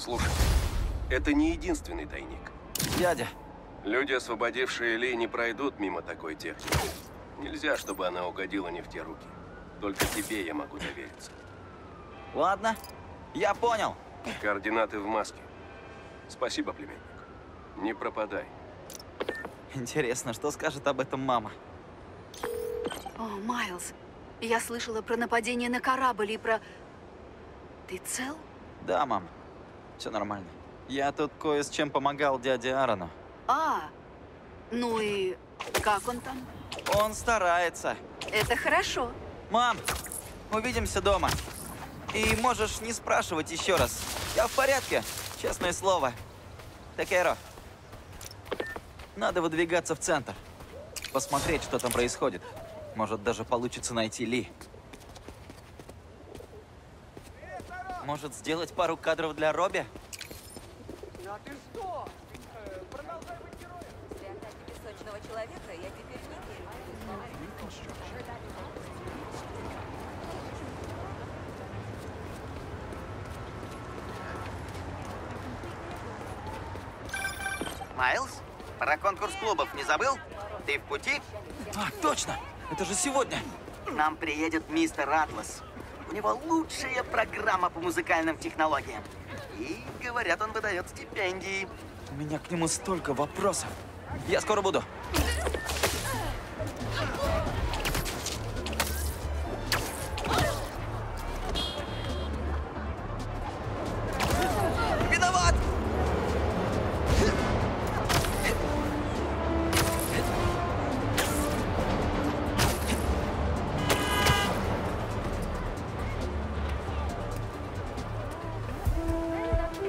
Слушай, это не единственный тайник. Дядя. Люди, освободившие Ли, не пройдут мимо такой техники. Нельзя, чтобы она угодила не в те руки. Только тебе я могу довериться. Ладно, я понял. Координаты в маске. Спасибо, племянник. Не пропадай. Интересно, что скажет об этом мама? О, Майлз, я слышала про нападение на корабль и про... Ты цел? Да, мам. Все нормально. Я тут кое с чем помогал дяде Аарону. Ну и как он там? Он старается. Это хорошо. Мам, увидимся дома. И можешь не спрашивать еще раз. Я в порядке, честное слово. Такеро. Надо выдвигаться в центр. Посмотреть, что там происходит. Может, даже получится найти Ли. Может, сделать пару кадров для Робби? А ты что? Продолжай быть героем. После атаки песочного человека я теперь не верю в эти слова. Майлз, про конкурс клубов не забыл? Ты в пути? А, точно! Это же сегодня! К нам приедет мистер Атлас. У него лучшая программа по музыкальным технологиям. И, говорят, он выдает стипендии. У меня к нему столько вопросов. Я скоро буду. Виноват!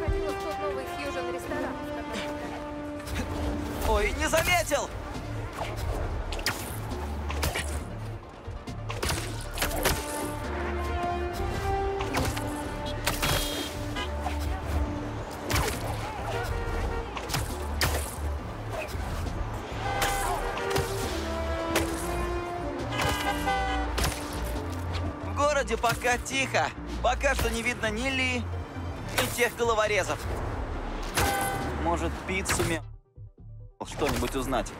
Ходила в тот новый фьюжн-ресторан. Ой, не заметил! В городе пока тихо. Пока что не видно ни Ли, ни тех головорезов. Может, Пит сумел что-нибудь узнать.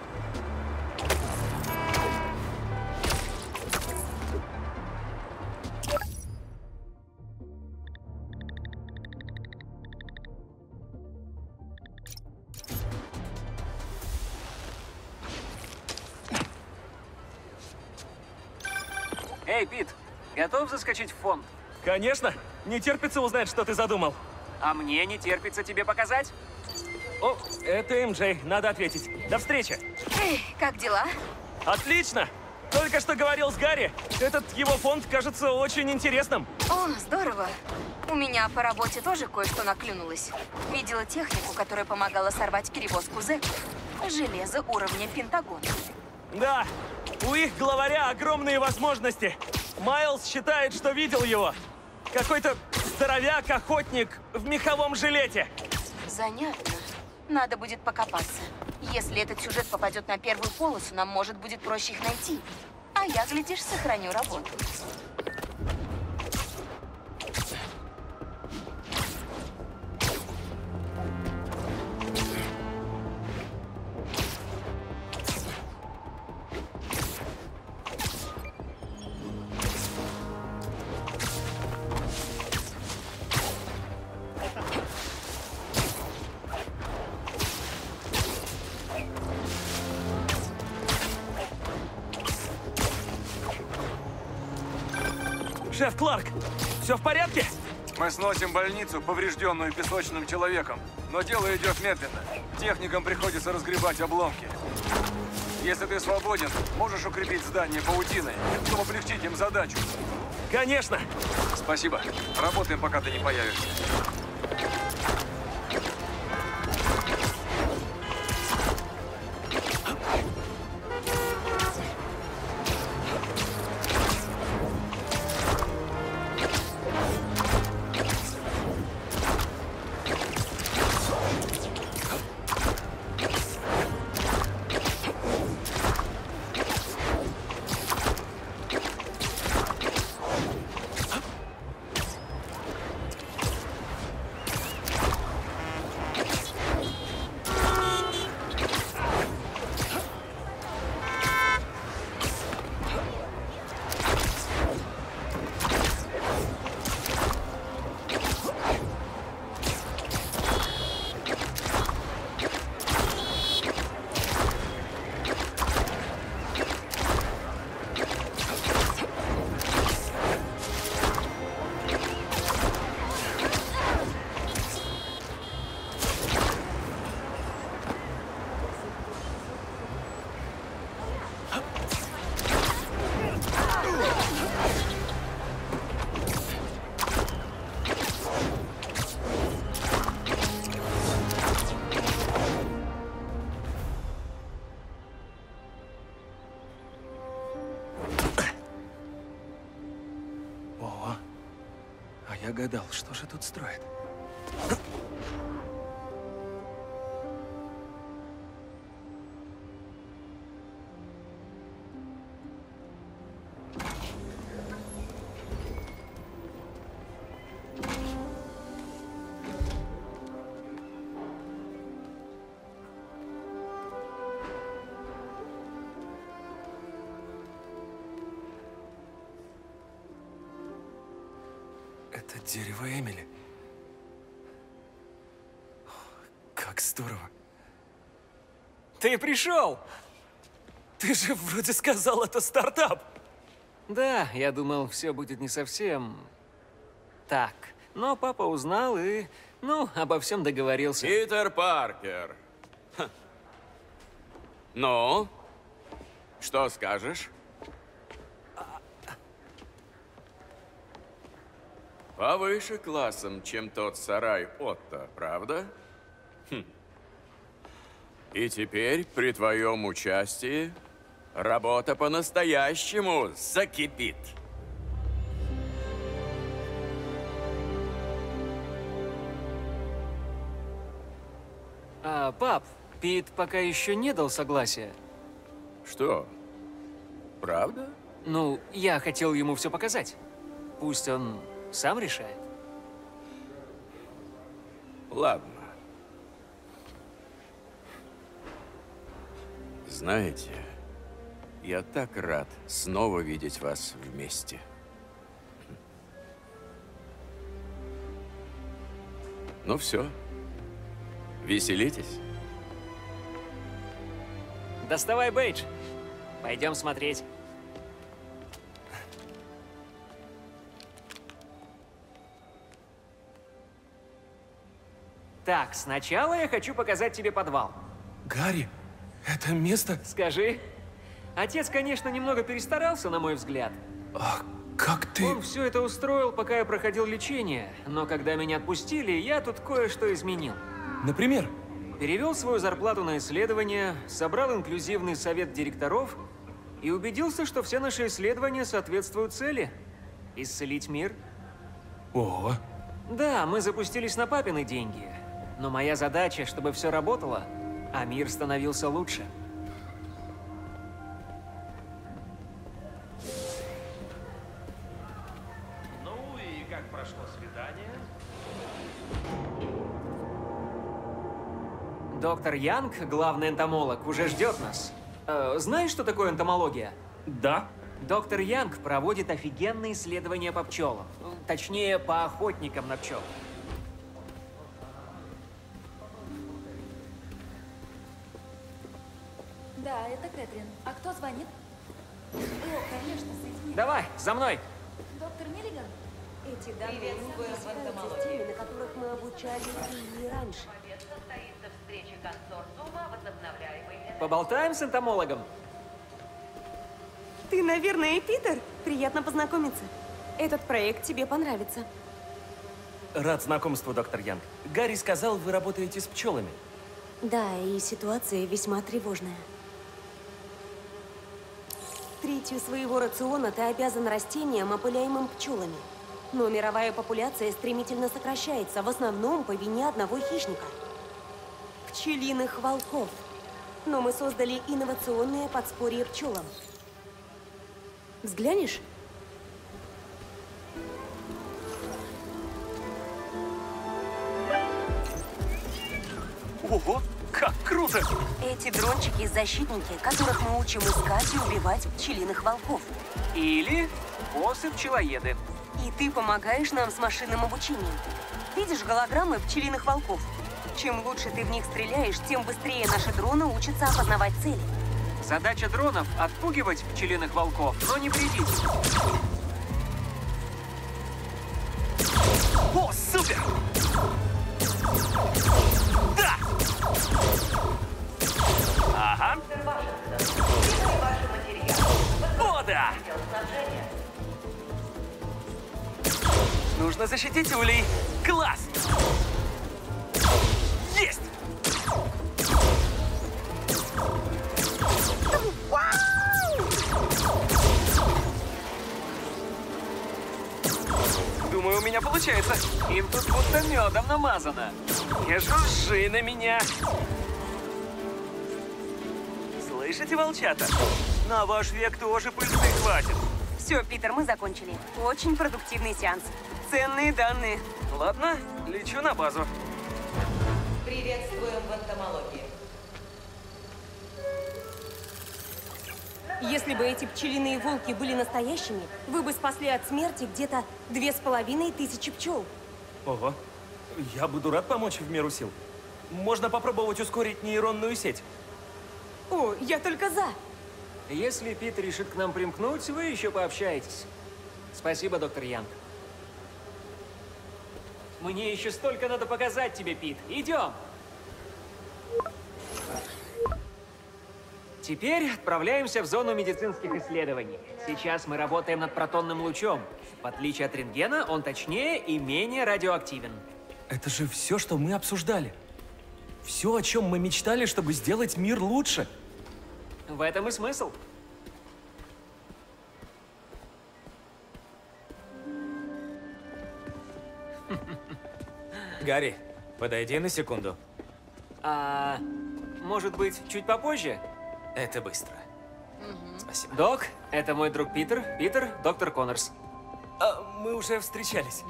Эй, Пит, готов заскочить в фонд? Конечно. Не терпится узнать, что ты задумал. А мне не терпится тебе показать. О, это МJ. Надо ответить. До встречи. Эй, как дела? Отлично. Только что говорил с Гарри. Этот его фонд кажется очень интересным. О, здорово. У меня по работе тоже кое-что наклюнулось. Видела технику, которая помогала сорвать перевозку зэков. Железо уровня Пентагона. Да, у их главаря огромные возможности. Майлз считает, что видел его. Какой-то здоровяк-охотник в меховом жилете. Занятно. Надо будет покопаться. Если этот сюжет попадет на первую полосу, нам, может, будет проще их найти. А я, глядишь, сохраню работу. Шеф Кларк, все в порядке? Мы сносим больницу, поврежденную песочным человеком. Но дело идет медленно. Техникам приходится разгребать обломки. Если ты свободен, можешь укрепить здание паутиной, чтобы облегчить им задачу. Конечно. Спасибо. Работаем, пока ты не появишься. гадал, что же тут строят. Это дерево Эмили. Как здорово. Ты пришел! Ты же вроде сказал, это стартап. Да, я думал, все будет не совсем так. Но папа узнал и, обо всем договорился. Питер Паркер. Ха. Ну, что скажешь? Повыше классом, чем тот сарай Отто, правда? Хм. И теперь, при твоем участии, работа по-настоящему закипит. Пап, Пит пока еще не дал согласия. Что? Правда? Ну, я хотел ему все показать. Пусть он сам решает. Ладно. Знаете, я так рад снова видеть вас вместе. Ну все. Веселитесь. Доставай бейдж. Пойдем смотреть. Так, сначала я хочу показать тебе подвал. Гарри, это место... Скажи. Отец, конечно, немного перестарался, на мой взгляд. А как ты... Он все это устроил, пока я проходил лечение. Но когда меня отпустили, я тут кое-что изменил. Например? Перевел свою зарплату на исследования, собрал инклюзивный совет директоров и убедился, что все наши исследования соответствуют цели – исцелить мир. Ого. Да, мы запустились на папины деньги. Но моя задача, чтобы все работало, а мир становился лучше. Ну и как прошло свидание? Доктор Янг, главный энтомолог, уже ждет нас. Знаешь, что такое энтомология? Да. Доктор Янг проводит офигенные исследования по пчелам. Точнее, по охотникам на пчел. Да, это Кэтрин. А кто звонит? О, конечно, соедини. Давай, за мной! Доктор Миллиган? Эти данные не пересекаются с теми, на которых мы обучали и раньше. Поболтаем с энтомологом? Ты, наверное, Питер? Приятно познакомиться. Этот проект тебе понравится. Рад знакомству, доктор Янг. Гарри сказал, вы работаете с пчелами. Да, и ситуация весьма тревожная. Третью своего рациона ты обязан растениям, опыляемым пчелами. Но мировая популяция стремительно сокращается, в основном по вине одного хищника – пчелиных волков. Но мы создали инновационное подспорье пчелам. Взглянешь? Ого, как круто! Эти дрончики – защитники, которых мы учим искать и убивать пчелиных волков. Или осы-пчелоеды. И ты помогаешь нам с машинным обучением. Видишь голограммы пчелиных волков? Чем лучше ты в них стреляешь, тем быстрее наши дроны учатся опознавать цели. Задача дронов – отпугивать пчелиных волков, но не вредить. О, супер! Да! Ага. О, да! Нужно защитить улей. Класс! Есть! Думаю, у меня получилось. получается. Им тут будто медом намазано. Не жужжи на меня. Слышите, волчата? На ваш век тоже пыльцы хватит. Все, Питер, мы закончили. Очень продуктивный сеанс. Ценные данные. Ладно, лечу на базу. Приветствуем в энтомологии. Если бы эти пчелиные волки были настоящими, вы бы спасли от смерти где-то 2500 пчел. Ого. Я буду рад помочь в меру сил. Можно попробовать ускорить нейронную сеть. О, я только за. Если Пит решит к нам примкнуть, вы еще пообщаетесь. Спасибо, доктор Янг. Мне еще столько надо показать тебе, Пит. Идем! Теперь отправляемся в зону медицинских исследований. Сейчас мы работаем над протонным лучом. В отличие от рентгена, он точнее и менее радиоактивен. Это же все, что мы обсуждали. Все, о чем мы мечтали, чтобы сделать мир лучше. В этом и смысл. Гарри, подойди на секунду. Может быть, чуть попозже? Это быстро. Спасибо. Док, это мой друг Питер. Питер, доктор Коннорс. Мы уже встречались.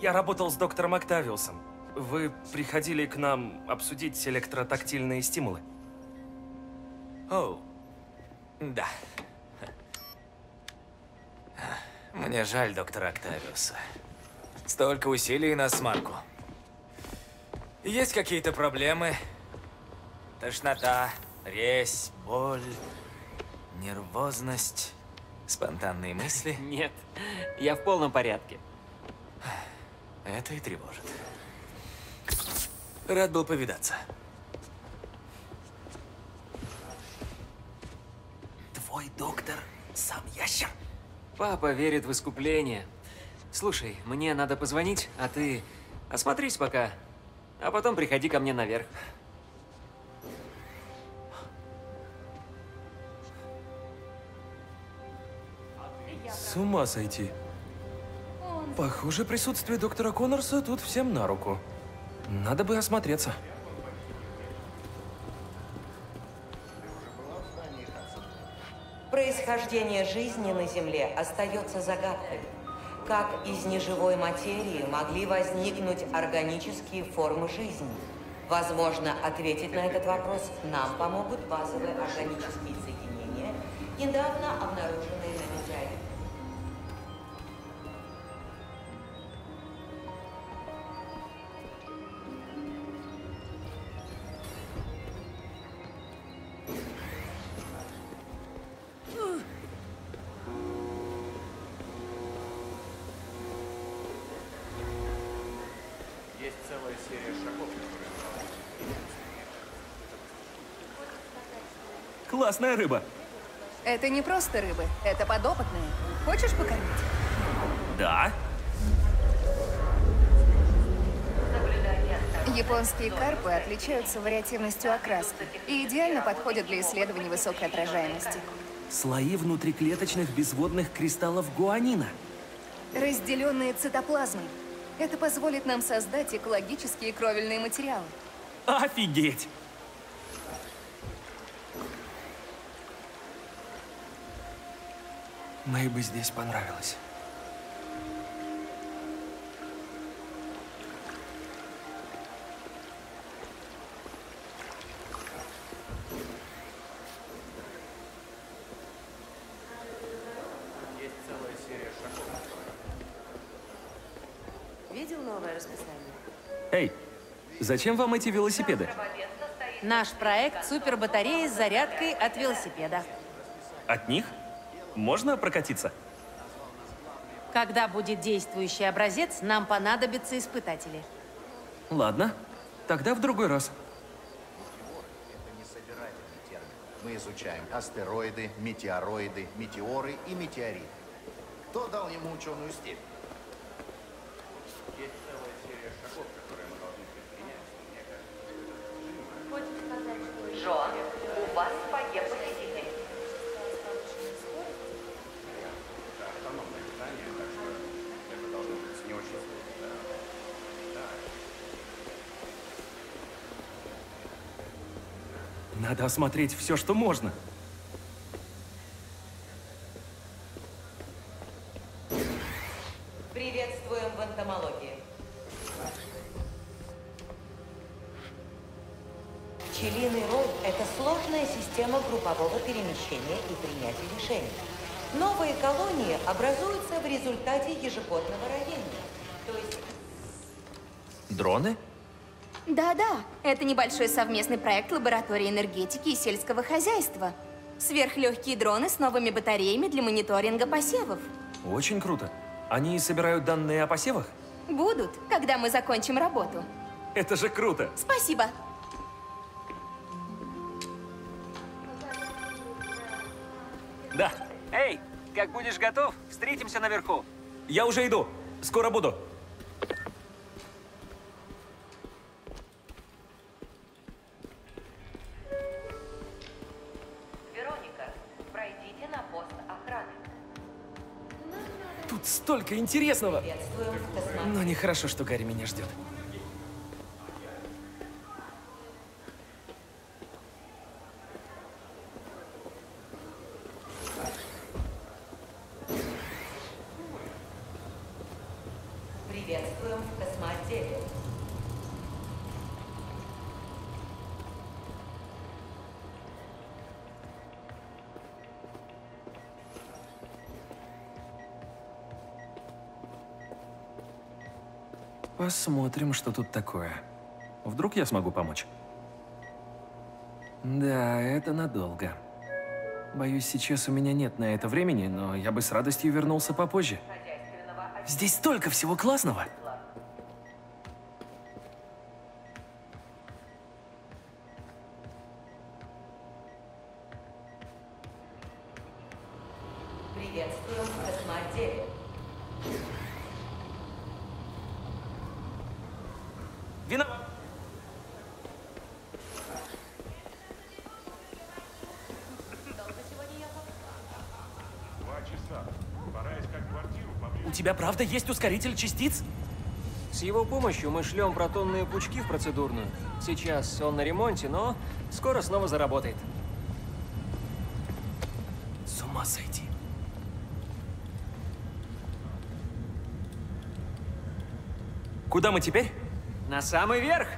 Я работал с доктором Октавиусом. Вы приходили к нам обсудить электротактильные стимулы. Оу, да. Мне жаль доктора Октавиуса. Столько усилий на смарку. Есть какие-то проблемы? Тошнота, резь, боль, нервозность, спонтанные мысли? Нет, я в полном порядке. Это и тревожит. Рад был повидаться. Твой доктор сам ящер? Папа верит в искупление. Слушай, мне надо позвонить, а ты осмотрись пока, а потом приходи ко мне наверх. С ума сойти. Похоже, присутствие доктора Коннорса тут всем на руку. Надо бы осмотреться. Происхождение жизни на Земле остается загадкой. Как из неживой материи могли возникнуть органические формы жизни? Возможно, ответить на этот вопрос нам помогут базовые органические соединения, недавно обнаруженные на метеорите. Классная рыба. Это не просто рыбы, это подопытные. Хочешь покормить? Да. Японские карпы отличаются вариативностью окраски и идеально подходят для исследований высокой отражаемости. Слои внутриклеточных безводных кристаллов гуанина. Разделенные цитоплазмой. Это позволит нам создать экологические кровельные материалы. Офигеть! Мэй бы здесь понравилось. Есть целая серия шагов. Видел новое расписание? Эй, зачем вам эти велосипеды? Наш проект супербатареи с зарядкой от велосипеда. От них? Можно прокатиться? Когда будет действующий образец, нам понадобятся испытатели. Ладно, тогда в другой раз. Это не собирательный термин. Мы изучаем астероиды, метеороиды, метеоры и метеориты. Кто дал ему ученую степень? Есть целая серия шагов, которые мы должны предпринять. Джон, у вас поем посетитель. Автономное питание, так что это должно быть не очень Надо осмотреть все, что можно. Приветствуем в энтомологии. Пчелиный рой – это сложная система группового перемещения и принятия решений. Новые колонии образуются в результате ежегодного роения. То есть... Дроны? Да-да, это небольшой совместный проект лаборатории энергетики и сельского хозяйства. Сверхлегкие дроны с новыми батареями для мониторинга посевов. Очень круто. Они собирают данные о посевах? Будут, когда мы закончим работу. Это же круто! Спасибо. Да. Эй, как будешь готов, встретимся наверху. Я уже иду. Скоро буду. Вероника, пройдите на пост охраны. Тут столько интересного. Приветствуем в космонавте. Но нехорошо, что Гарри меня ждет. Приветствуем в космоотделе. Посмотрим, что тут такое. Вдруг я смогу помочь? Да, это надолго. Боюсь, сейчас у меня нет на это времени, но я бы с радостью вернулся попозже. Здесь столько всего классного! Приветствуем в космоотделе. Виноват. У тебя правда есть ускоритель частиц? С его помощью мы шлем протонные пучки в процедурную. Сейчас он на ремонте, но скоро снова заработает. С ума сойти. Куда мы теперь? На самый верх.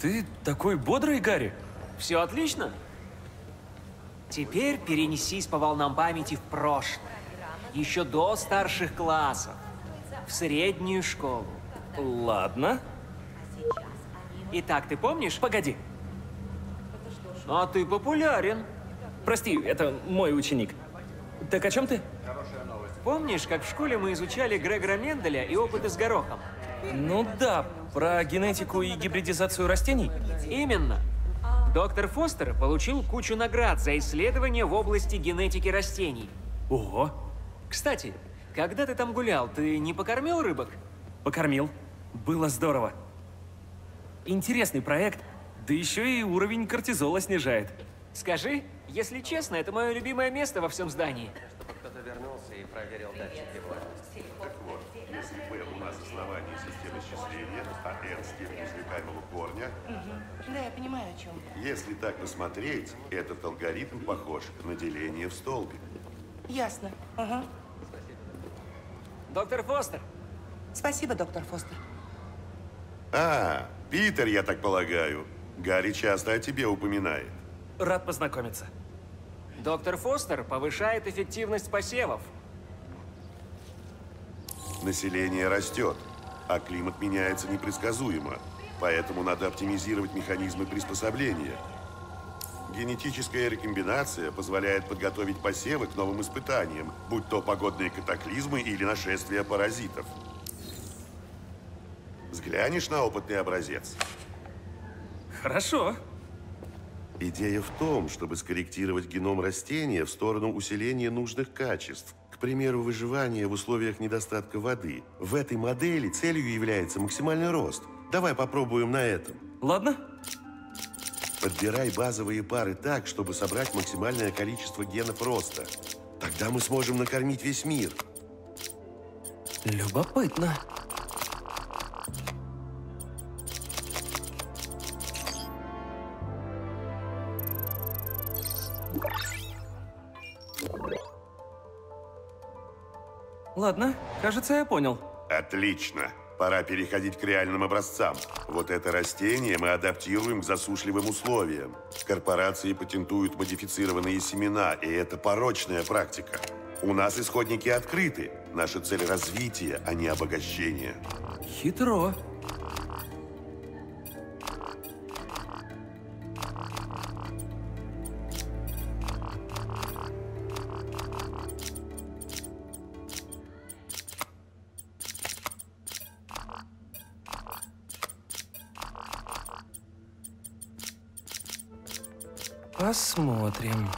Ты такой бодрый, Гарри. Все отлично. Теперь перенесись по волнам памяти в прошлое. Еще до старших классов. В среднюю школу. Ладно. Итак, ты помнишь? Погоди. А ты популярен. Прости, это мой ученик. Так о чем ты? Помнишь, как в школе мы изучали Грегора Менделя и опыты с горохом? Ну да, про генетику и гибридизацию растений. Именно. Доктор Фостер получил кучу наград за исследования в области генетики растений. Ого. Кстати, когда ты там гулял, ты не покормил рыбок? Покормил. Было здорово. Интересный проект, да еще и уровень кортизола снижает. Скажи, если честно, это мое любимое место во всем здании. Чтобы кто-то вернулся и проверил датчики влажности. Так вот, если P у нас основание системы счисления, а N степень извлекаемого корня, Да, я понимаю, о чем. если так посмотреть, этот алгоритм похож на деление в столбик. Ясно. Ага. Доктор Фостер. Спасибо, доктор Фостер. А, Питер, я так полагаю. Гарри часто о тебе упоминает. Рад познакомиться. Доктор Фостер повышает эффективность посевов. Население растет, а климат меняется непредсказуемо. Поэтому надо оптимизировать механизмы приспособления. Генетическая рекомбинация позволяет подготовить посевы к новым испытаниям, будь то погодные катаклизмы или нашествия паразитов. Взглянешь на опытный образец? Хорошо. Идея в том, чтобы скорректировать геном растения в сторону усиления нужных качеств. К примеру, выживание в условиях недостатка воды. В этой модели целью является максимальный рост. Давай попробуем на этом. Ладно. Подбирай базовые пары так, чтобы собрать максимальное количество генов роста. Тогда мы сможем накормить весь мир. Любопытно. Ладно, кажется, я понял. Отлично. Пора переходить к реальным образцам. Вот это растение мы адаптируем к засушливым условиям. Корпорации патентуют модифицированные семена, и это порочная практика. У нас исходники открыты. Наша цель – развитие, а не обогащение. Хитро. Посмотрим.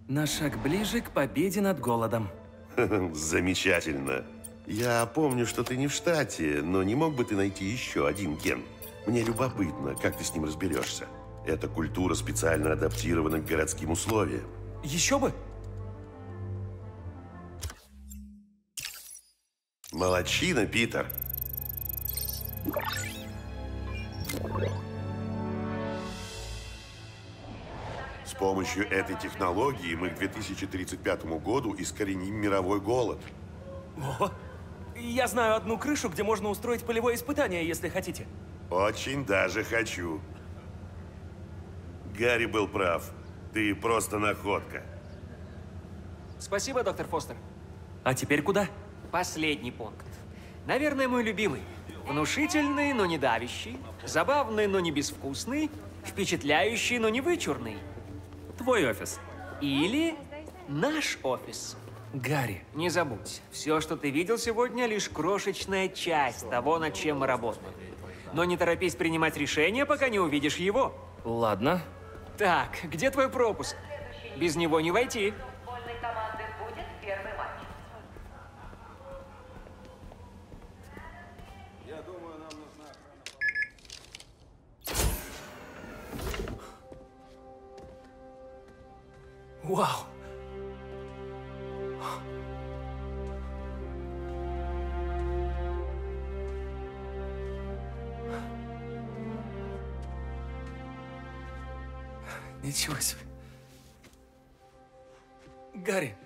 На шаг ближе к победе над голодом. Замечательно. Я помню, что ты не в штате, но не мог бы ты найти еще один ген? Мне любопытно, как ты с ним разберешься. Эта культура специально адаптирована к городским условиям. Еще бы! Молодчина, Питер. С помощью этой технологии мы к 2035 году искореним мировой голод. О, я знаю одну крышу, где можно устроить полевое испытание, если хотите. Очень даже хочу. Гарри был прав. Ты просто находка. Спасибо, доктор Фостер. А теперь куда? Последний пункт. Наверное, мой любимый. Внушительный, но не давящий. Забавный, но не безвкусный. Впечатляющий, но не вычурный. Твой офис. Или наш офис. Гарри. Не забудь, все, что ты видел сегодня, лишь крошечная часть того, над чем мы работаем. Но не торопись принимать решение, пока не увидишь его. Ладно. Так, где твой пропуск? Без него не войти. Вау! Ничего себе. Гарри.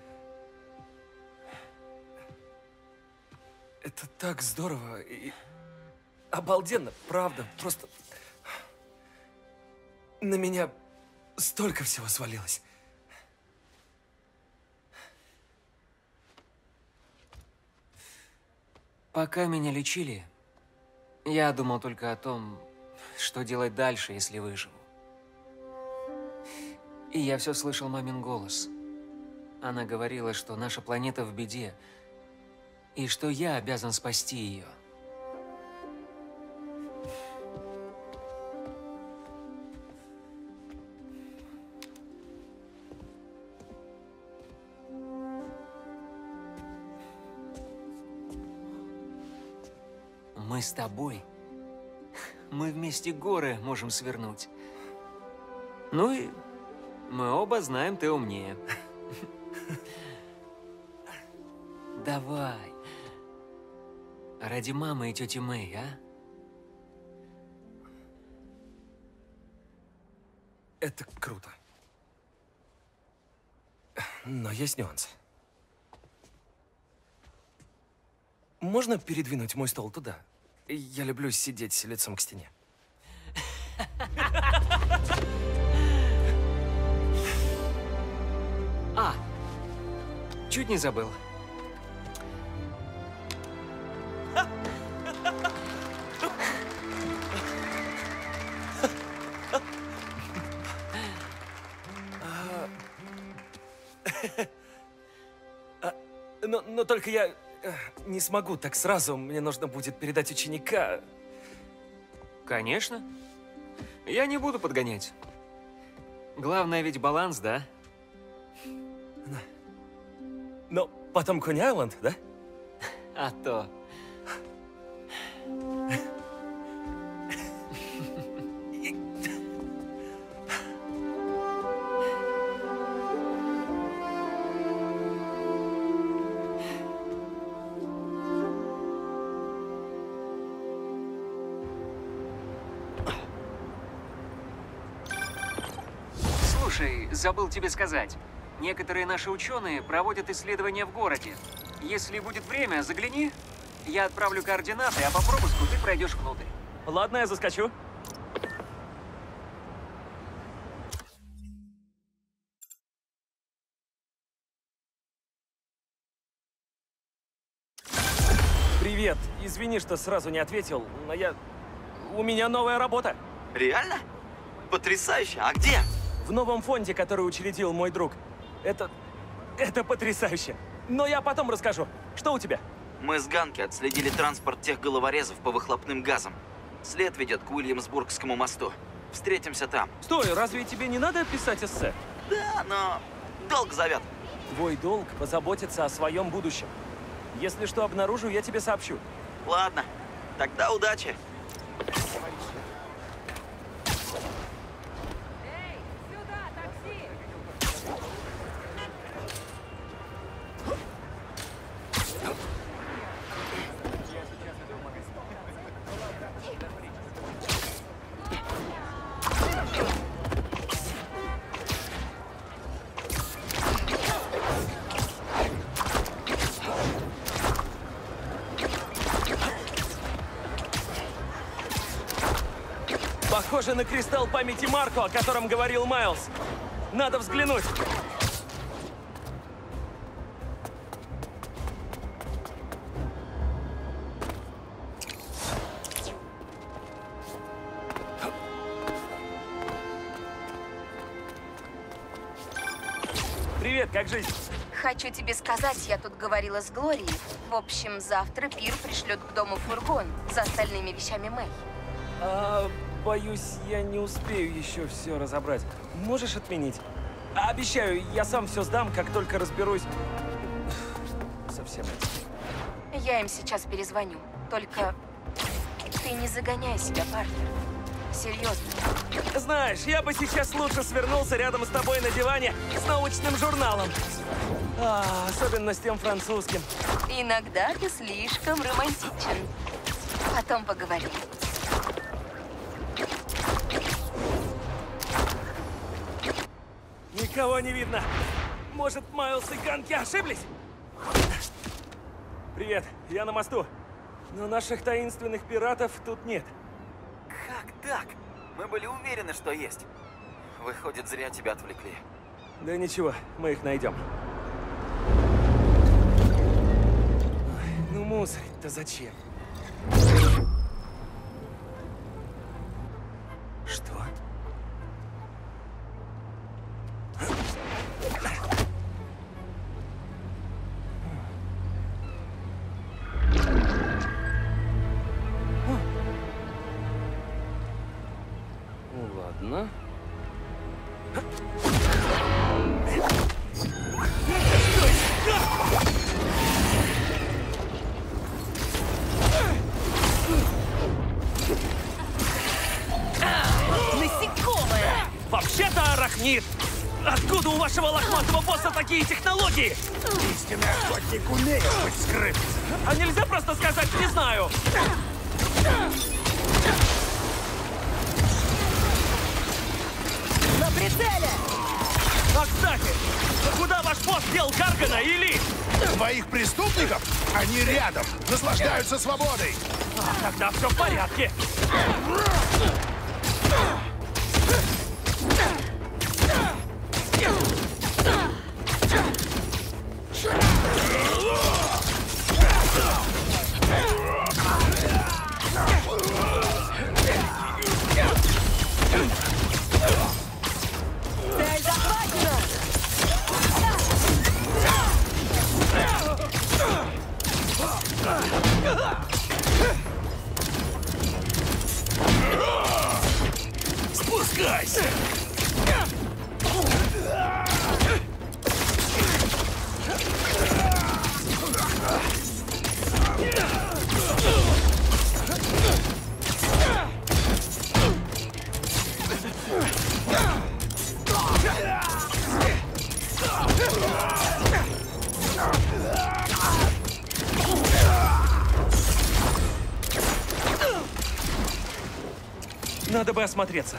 Это так здорово и обалденно, правда. Просто на меня столько всего свалилось. Пока меня лечили, я думал только о том, что делать дальше, если выживу. И я все слышал мамин голос. Она говорила, что наша планета в беде, и что я обязан спасти ее. Мы с тобой. Мы вместе горы можем свернуть. Ну и мы оба знаем, ты умнее. Давай. Ради мамы и тети Мэй, а? Это круто. Но есть нюанс. Можно передвинуть мой стол туда? Я люблю сидеть лицом к стене. А, чуть не забыл. Но только я не смогу так сразу. Мне нужно будет передать ученика. Конечно. Я не буду подгонять. Главное ведь баланс, да? Но потом Кони-Айленд, да? А то. Слушай, забыл тебе сказать. Некоторые наши ученые проводят исследования в городе. Если будет время, загляни. Я отправлю координаты, а по пропуску ты пройдешь внутрь. Ладно, я заскочу. Привет. Извини, что сразу не ответил, но у меня новая работа. Реально? Потрясающе. А где? В новом фонде, который учредил мой друг. Это потрясающе. Но я потом расскажу. Что у тебя? Мы с Ганки отследили транспорт тех головорезов по выхлопным газам. След ведет к Уильямсбургскому мосту. Встретимся там. Стой, разве тебе не надо писать эссе? Да, но долг зовет. Твой долг позаботиться о своем будущем. Если что обнаружу, я тебе сообщу. Ладно, тогда удачи. Похоже на кристалл памяти Марко, о котором говорил Майлз. Надо взглянуть. Привет, как жизнь? Хочу тебе сказать, я тут говорила с Глорией. В общем, завтра Пир пришлет к дому фургон за остальными вещами Мэй. Боюсь, я не успею еще все разобрать. Можешь отменить? Обещаю, я сам все сдам, как только разберусь со всем этим. Я им сейчас перезвоню. Только ты не загоняй себя, партнер. Серьезно. Знаешь, я бы сейчас лучше свернулся рядом с тобой на диване с научным журналом. Особенно с тем французским. Иногда ты слишком романтичен. Потом поговорим. Никого не видно. Может, Майлз и Ганки ошиблись? Привет, я на мосту. Но наших таинственных пиратов тут нет. Как так? Мы были уверены, что есть. Выходит, зря тебя отвлекли. Да ничего, мы их найдем. Ну, Мусорить-то зачем? Что? Ладно. Насекомое! Вообще-то арахнид! Откуда у вашего лохматого босса такие технологии? Истинный охотник умеет быть скрыт. А нельзя просто сказать «не знаю»? На прицеле! А кстати, куда ваш босс дел Гаргана и Ли? Твоих преступников? Они рядом, наслаждаются свободой. Тогда все в порядке. Цель захвачена! Спускайся! Надо бы осмотреться.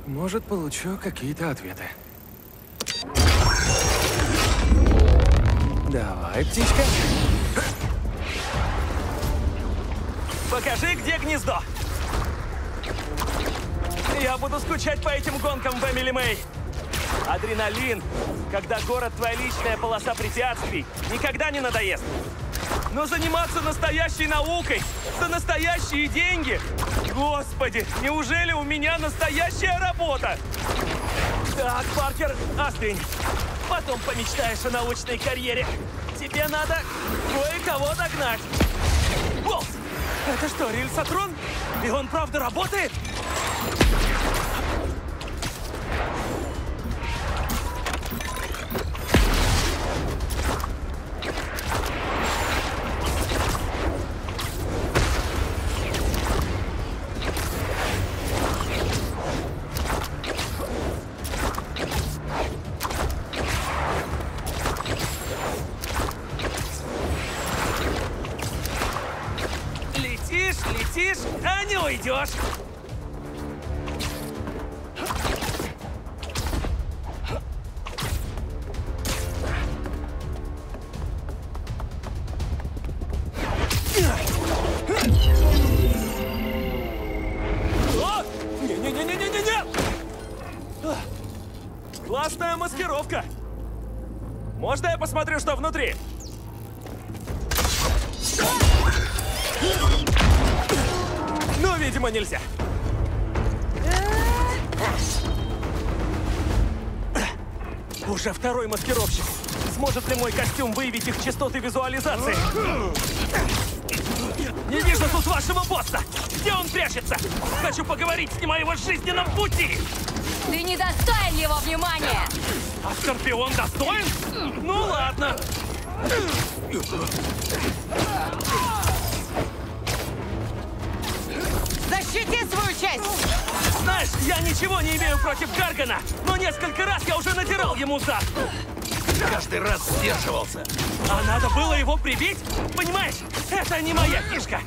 Может, получу какие-то ответы. Давай, птичка. Покажи, где гнездо. Я буду скучать по этим гонкам в Эмили Мэй. Адреналин, когда город твоя личная полоса препятствий, никогда не надоест. Но заниматься настоящей наукой за настоящие деньги? Господи, неужели у меня настоящая работа? Так, Паркер, остынь. Потом помечтаешь о научной карьере. Тебе надо кое-кого догнать. Болт! Это что, рельсотрон? И он правда работает? Летишь, а не уйдешь. О! Не-не-не-не-не-не! Классная маскировка. Можно я посмотрю, что внутри? Ну, видимо, нельзя. Уже второй маскировщик. Сможет ли мой костюм выявить их частоты визуализации? Не вижу тут вашего босса! Где он прячется? Хочу поговорить с ним о его жизненном пути! Ты не достоин его внимания! А Скорпион достоин? Ну ладно. Защити свою часть! Знаешь, я ничего не имею против Гаргана, но несколько раз я уже натирал ему зад. Каждый раз сдерживался. А надо было его прибить? Понимаешь, это не моя фишка.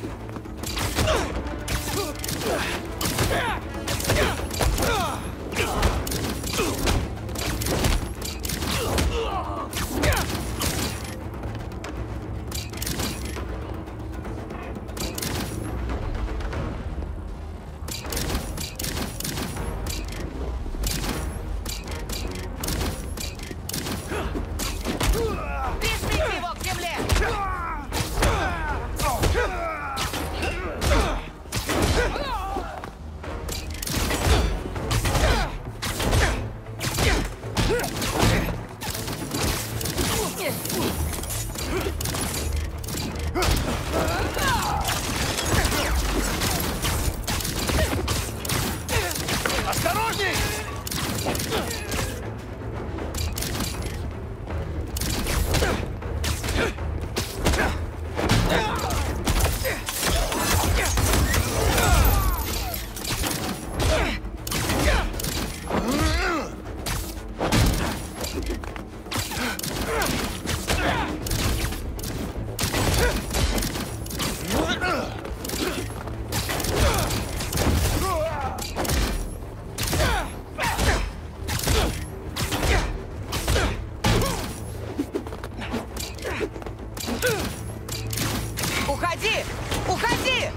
Прижмите его к земле! Осторожней! Уходи! Уходи!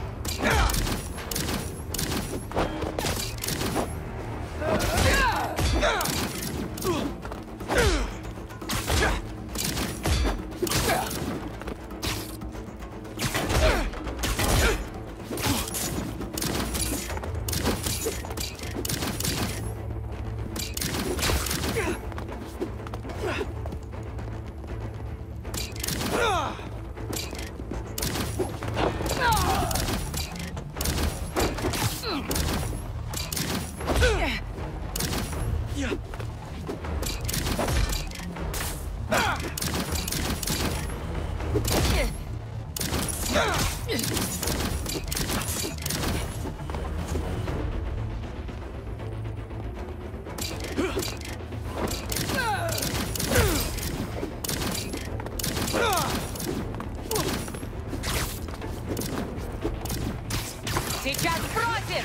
Сейчас бросим!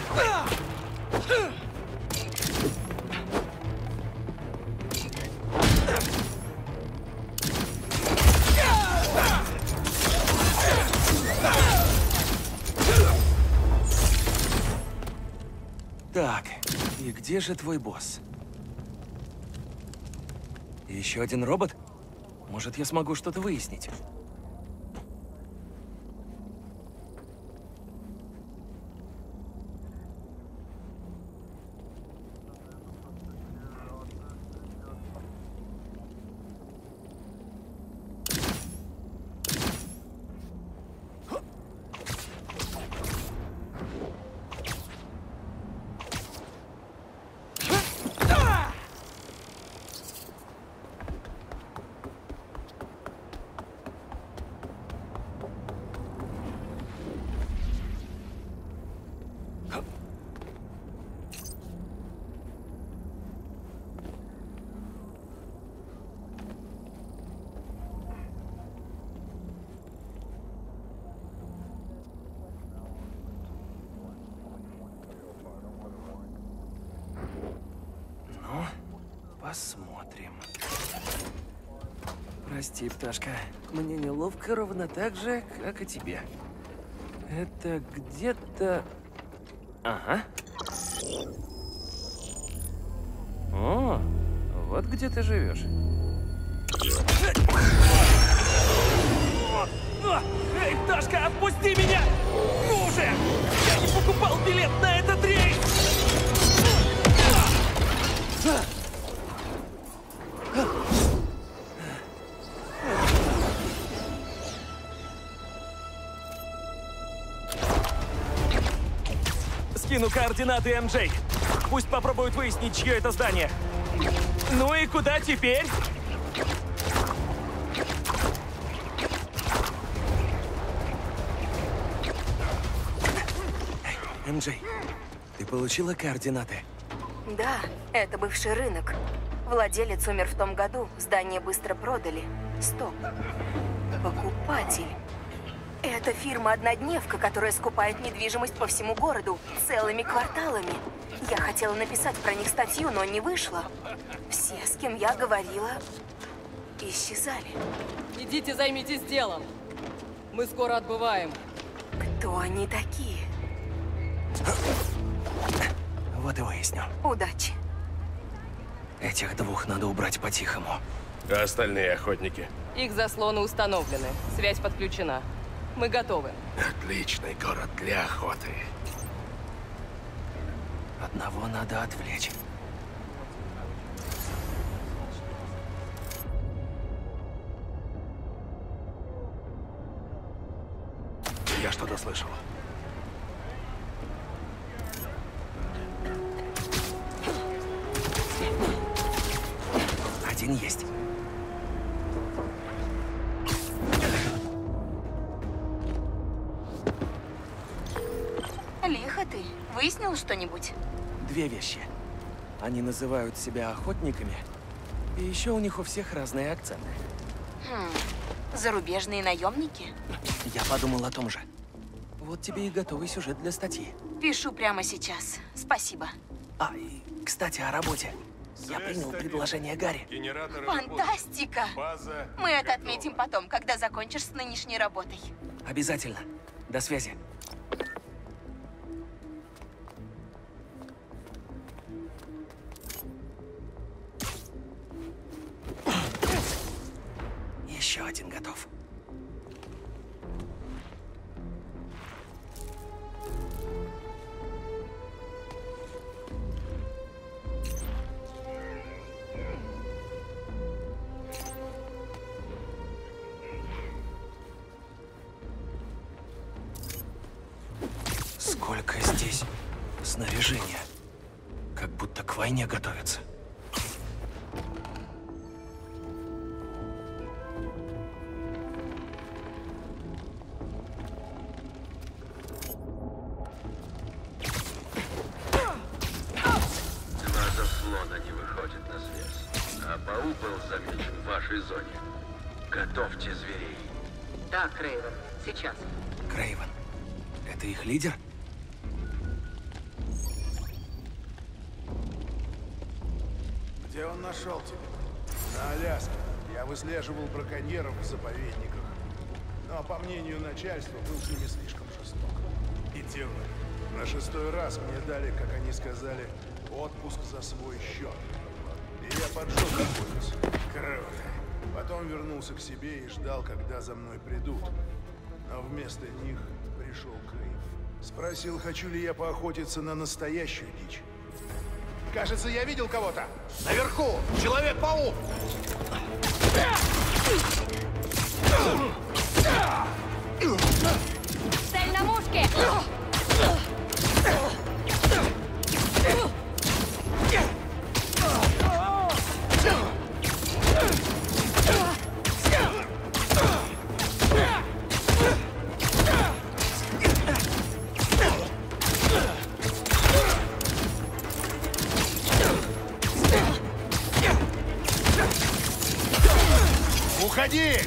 Так, и где же твой босс? Еще один робот? Может, я смогу что-то выяснить? Посмотрим. Прости, пташка. Мне неловко ровно так же, как и тебе. Это где-то... Ага. О, вот где ты живешь. Эй, пташка, отпусти меня! Ну уже! Я не покупал билет на этот рейс! Скину координаты МJ. Пусть попробуют выяснить, чье это здание. Ну и куда теперь? МJ, ты получила координаты? Да, это бывший рынок. Владелец умер в том году, здание быстро продали. Стоп. Покупатель. Это фирма-однодневка, которая скупает недвижимость по всему городу, целыми кварталами. Я хотела написать про них статью, но не вышло. Все, с кем я говорила, исчезали. Идите, займитесь делом. Мы скоро отбываем. Кто они такие? Вот и выясню. Удачи. Этих двух надо убрать по-тихому. А остальные охотники? Их заслоны установлены. Связь подключена. Мы готовы. Отличный город для охоты. Одного надо отвлечь. Я что-то слышал. Один есть. Лихо ты. Выяснил что-нибудь? Две вещи. Они называют себя охотниками, и еще у них у всех разные акценты. Зарубежные наемники? Я подумал о том же. Вот тебе и готовый сюжет для статьи. Пишу прямо сейчас. Спасибо. А, и, кстати, о работе. Я принял предложение Гарри. Фантастика! Мы это отметим потом, когда закончишь с нынешней работой. Обязательно. До связи. Еще один готов. Сколько здесь снаряжения. Как будто к войне готовятся. Заслона не выходит на связь, а паук был замечен в вашей зоне. Готовьте зверей. Да, Крейвен, сейчас. Крейвен, это их лидер? Где он нашел тебя? На Аляске. Я выслеживал браконьеров в заповедниках. Но, по мнению начальства, был с ними слишком жесток. И темно. На 6-й раз мне дали, как они сказали, отпуск за свой счет. и я поджег пояс. Круто. Потом вернулся к себе и ждал, когда за мной придут. Но вместо них пришел Крейв. Спросил, хочу ли я поохотиться на настоящую дичь. Кажется, я видел кого-то. Наверху! Человек-паук! Цель на мушке! Уходи!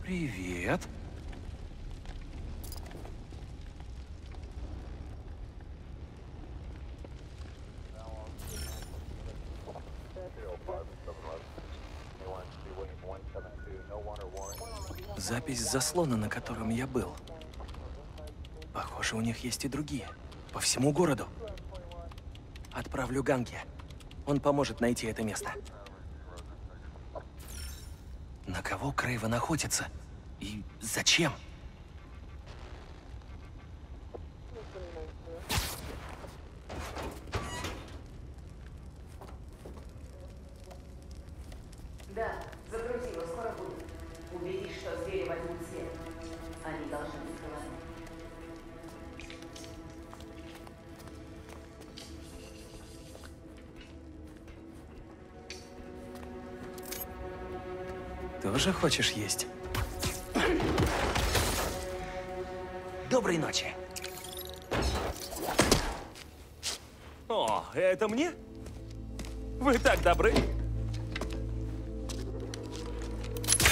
Привет. Запись заслона, на котором я был. Похоже, у них есть и другие. По всему городу. Отправлю Ганке. Он поможет найти это место. На кого Крейвен охотится? И зачем? Да, загрузи его, скоро будет. Убедись, что звери возьмут след. Они должны быть голодны. Тоже хочешь есть? Доброй ночи. О, это мне? Вы так добры.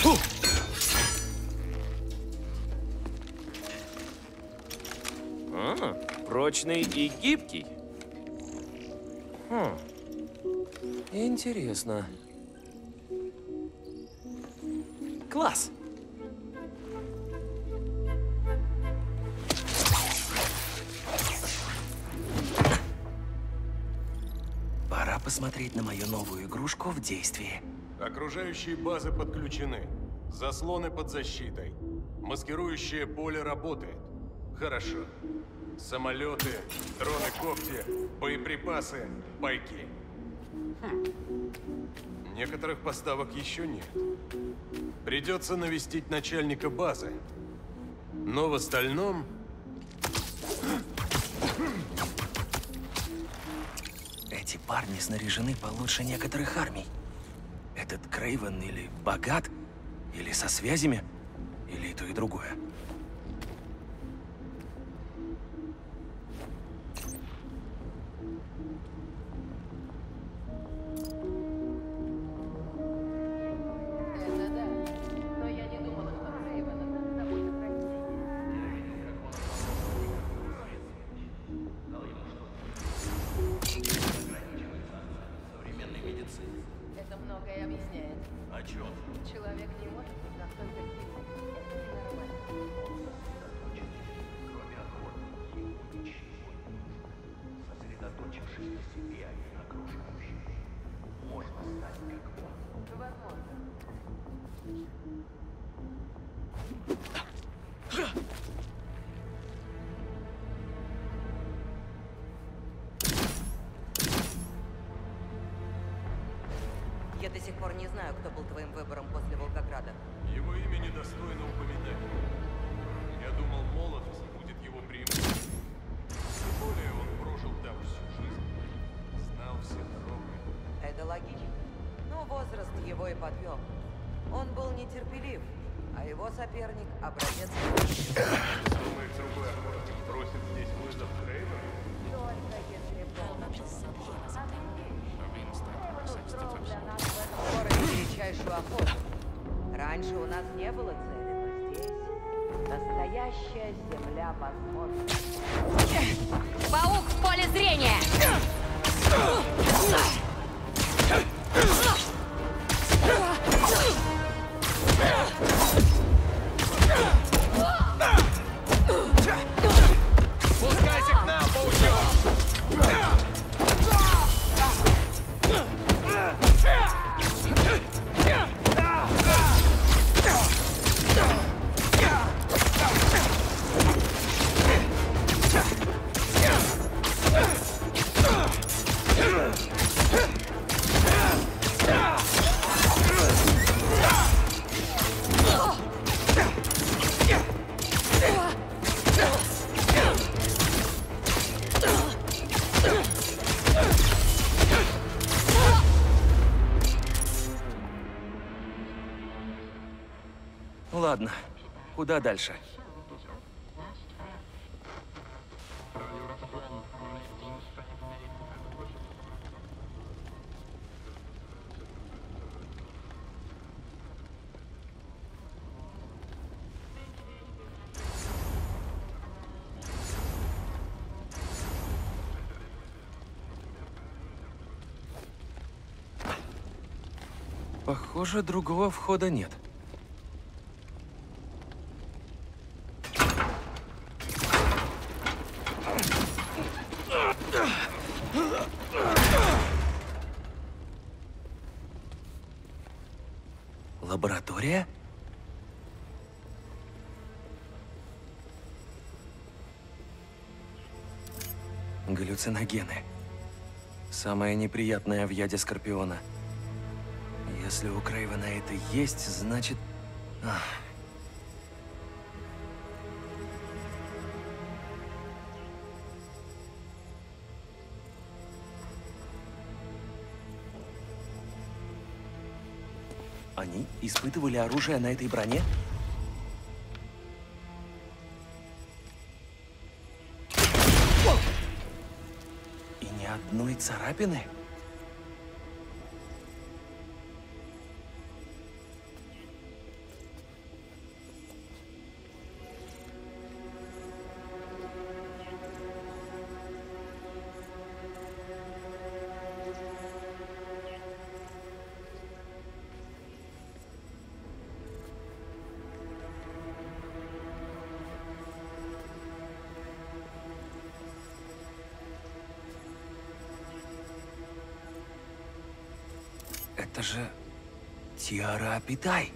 Фу! Прочный и гибкий. Интересно. Класс. Пора посмотреть на мою новую игрушку в действии. Окружающие базы подключены. Заслоны под защитой. Маскирующее поле работает. Хорошо. Самолеты, дроны-когти, боеприпасы, пайки. Некоторых поставок еще нет. Придется навестить начальника базы. Но в остальном... Эти парни снаряжены получше некоторых армий. Этот Крейвен или богат, или со связями, или и то, и другое. Это многое объясняет. О чем? Человек не может быть настолько сильным. Это ненормально. Кроме охоты, ему ничего не нужно. Сосредоточившись на себе, а не на окружающих, можно стать как он. Возможно. Я до сих пор не знаю, кто был твоим выбором после Волгограда. Его имя недостойно упоминания. Я думал, молодость будет его преимуществом. Тем более он прожил там всю жизнь. Знал все дороги. Это логично. Но возраст его и подвел. Он был нетерпелив, а его соперник — образец. Думаешь, другой охотник бросит здесь вызов Крейвену? Только если в городе величайшую охоту. Раньше у нас не было цели, но здесь Настоящая земля возможностей. Паук в поле зрения! Спускайся к нам, паучок! Ладно, куда дальше? Похоже, другого входа нет. Лаборатория? Галлюциногены. Самое неприятное в яде Скорпиона. Если у Крейвена это есть, значит... Они испытывали оружие на этой броне? И ни одной царапины? Это же Тиара Апитай.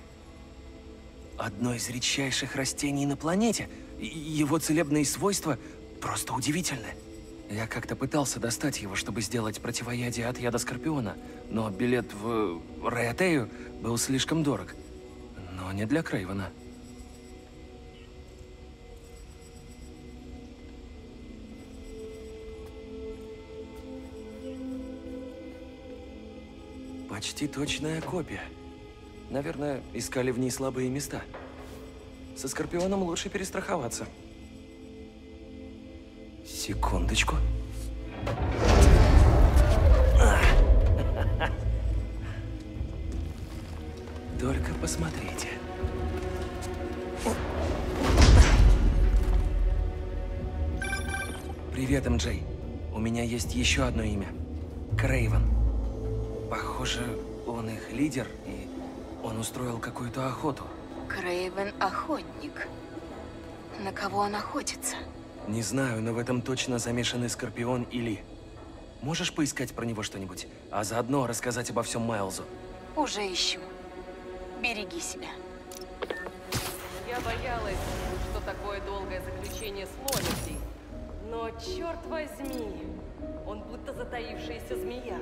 Одно из редчайших растений на планете. Его целебные свойства просто удивительны. Я как-то пытался достать его, чтобы сделать противоядие от яда Скорпиона, но билет в Райотею был слишком дорог. Но не для Крейвена. Почти точная копия. Наверное, искали в ней слабые места. Со Скорпионом лучше перестраховаться. Секундочку. Только посмотрите. Привет, МJ. У меня есть еще одно имя. Крейвен. Похоже, он их лидер, и он устроил какую-то охоту. Крейвен охотник. На кого он охотится? Не знаю, но в этом точно замешаны Скорпион и Ли. Можешь поискать про него что-нибудь, а заодно рассказать обо всем Майлзу? Уже ищу. Береги себя. Я боялась, что такое долгое заключение с Лонити. Но черт возьми, он будто затаившаяся змея.